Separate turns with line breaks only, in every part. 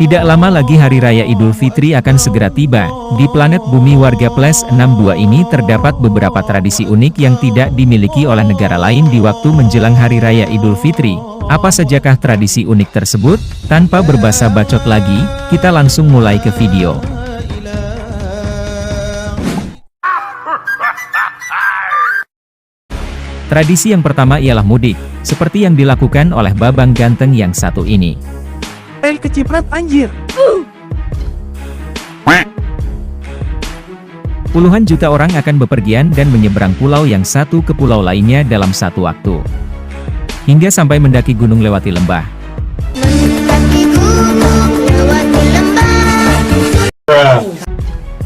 Tidak lama lagi Hari Raya Idul Fitri akan segera tiba. Di planet bumi warga Plus 62 ini terdapat beberapa tradisi unik yang tidak dimiliki oleh negara lain di waktu menjelang Hari Raya Idul Fitri. Apa sajakah tradisi unik tersebut? Tanpa berbasa bacot lagi, kita langsung mulai ke video. Tradisi yang pertama ialah mudik, seperti yang dilakukan oleh babang ganteng yang satu ini.
Keciprat anjir.
Puluhan juta orang akan bepergian dan menyeberang pulau yang satu ke pulau lainnya dalam satu waktu. Hingga sampai mendaki gunung lewati lembah.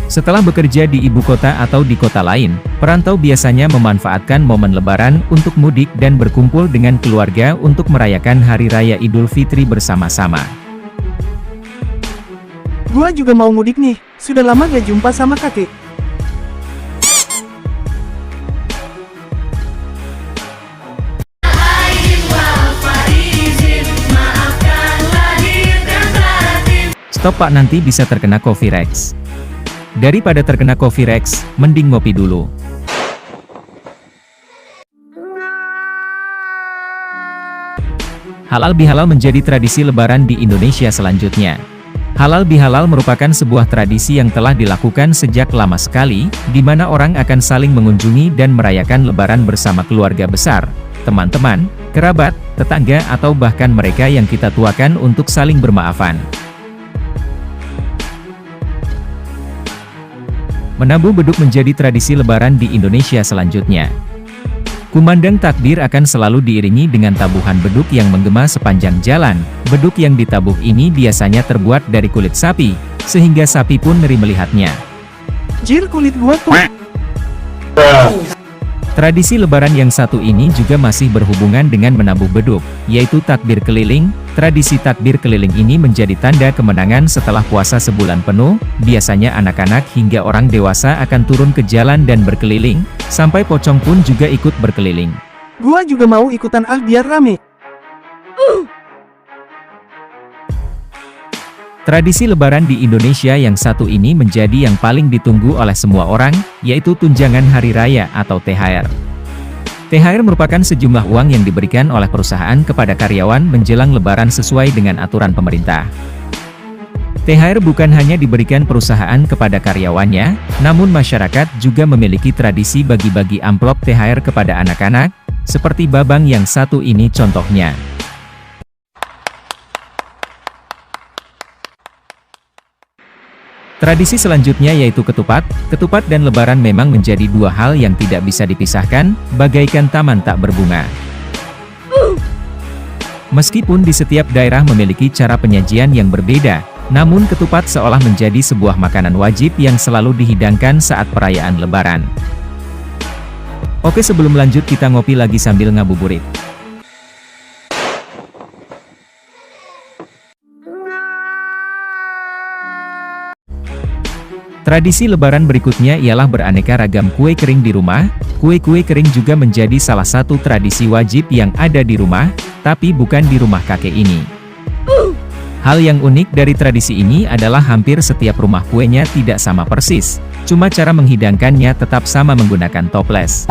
Setelah bekerja di ibu kota atau di kota lain, perantau biasanya memanfaatkan momen Lebaran untuk mudik dan berkumpul dengan keluarga untuk merayakan Hari Raya Idul Fitri bersama-sama.
Gua juga mau mudik nih, sudah lama gak jumpa sama kakek.
Stop Pak, nanti bisa terkena Covirex. Daripada terkena Covirex, mending ngopi dulu. Halal bihalal menjadi tradisi Lebaran di Indonesia selanjutnya. Halal bihalal merupakan sebuah tradisi yang telah dilakukan sejak lama sekali, di mana orang akan saling mengunjungi dan merayakan Lebaran bersama keluarga besar, teman-teman, kerabat, tetangga atau bahkan mereka yang kita tuakan untuk saling bermaafan. Menabuh beduk menjadi tradisi Lebaran di Indonesia selanjutnya. Kumandang takbir akan selalu diiringi dengan tabuhan beduk yang menggema sepanjang jalan. Beduk yang ditabuh ini biasanya terbuat dari kulit sapi, sehingga sapi pun ngeri melihatnya.
Jir, kulit gua tuh.
Tradisi Lebaran yang satu ini juga masih berhubungan dengan menabuh beduk, yaitu takbir keliling. Tradisi takbir keliling ini menjadi tanda kemenangan setelah puasa sebulan penuh. Biasanya anak-anak hingga orang dewasa akan turun ke jalan dan berkeliling, sampai pocong pun juga ikut berkeliling.
Gua juga mau ikutan biar rame.
Tradisi Lebaran di Indonesia yang satu ini menjadi yang paling ditunggu oleh semua orang, yaitu tunjangan hari raya atau THR. THR merupakan sejumlah uang yang diberikan oleh perusahaan kepada karyawan menjelang Lebaran sesuai dengan aturan pemerintah. THR bukan hanya diberikan perusahaan kepada karyawannya, namun masyarakat juga memiliki tradisi bagi-bagi amplop THR kepada anak-anak, seperti babang yang satu ini contohnya. Tradisi selanjutnya yaitu ketupat. Ketupat dan Lebaran memang menjadi dua hal yang tidak bisa dipisahkan, bagaikan taman tak berbunga. Meskipun di setiap daerah memiliki cara penyajian yang berbeda, namun ketupat seolah menjadi sebuah makanan wajib yang selalu dihidangkan saat perayaan Lebaran. Oke, sebelum lanjut kita ngopi lagi sambil ngabuburit. Tradisi Lebaran berikutnya ialah beraneka ragam kue kering di rumah. Kue-kue kering juga menjadi salah satu tradisi wajib yang ada di rumah, tapi bukan di rumah kakek ini. Hal yang unik dari tradisi ini adalah hampir setiap rumah kuenya tidak sama persis, cuma cara menghidangkannya tetap sama menggunakan toples.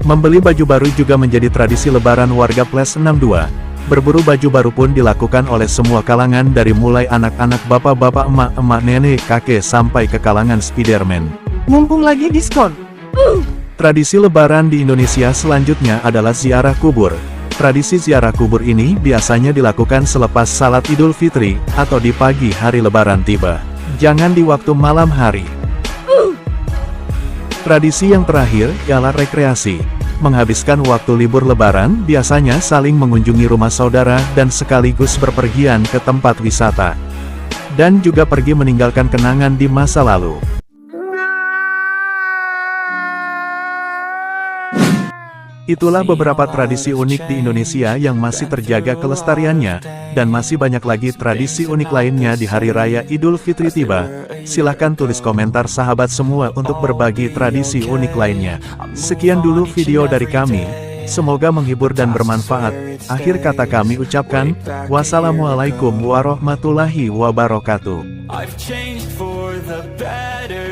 Membeli baju baru juga menjadi tradisi Lebaran warga Plus 62. Berburu baju baru pun dilakukan oleh semua kalangan dari mulai anak-anak, bapak-bapak, emak-emak, nenek, kakek, sampai ke kalangan Spiderman. Mumpung lagi diskon. Tradisi Lebaran di Indonesia selanjutnya adalah ziarah kubur. Tradisi ziarah kubur ini biasanya dilakukan selepas salat Idul Fitri, atau di pagi hari Lebaran tiba. Jangan di waktu malam hari. Tradisi yang terakhir ialah rekreasi. Menghabiskan waktu libur Lebaran, biasanya saling mengunjungi rumah saudara dan sekaligus berpergian ke tempat wisata. Dan juga pergi meninggalkan kenangan di masa lalu. Itulah beberapa tradisi unik di Indonesia yang masih terjaga kelestariannya, dan masih banyak lagi tradisi unik lainnya di Hari Raya Idul Fitri tiba. Silahkan tulis komentar sahabat semua untuk berbagi tradisi unik lainnya. Sekian dulu video dari kami. Semoga menghibur dan bermanfaat. Akhir kata kami ucapkan, wassalamualaikum warahmatullahi wabarakatuh.
I've changed for the better.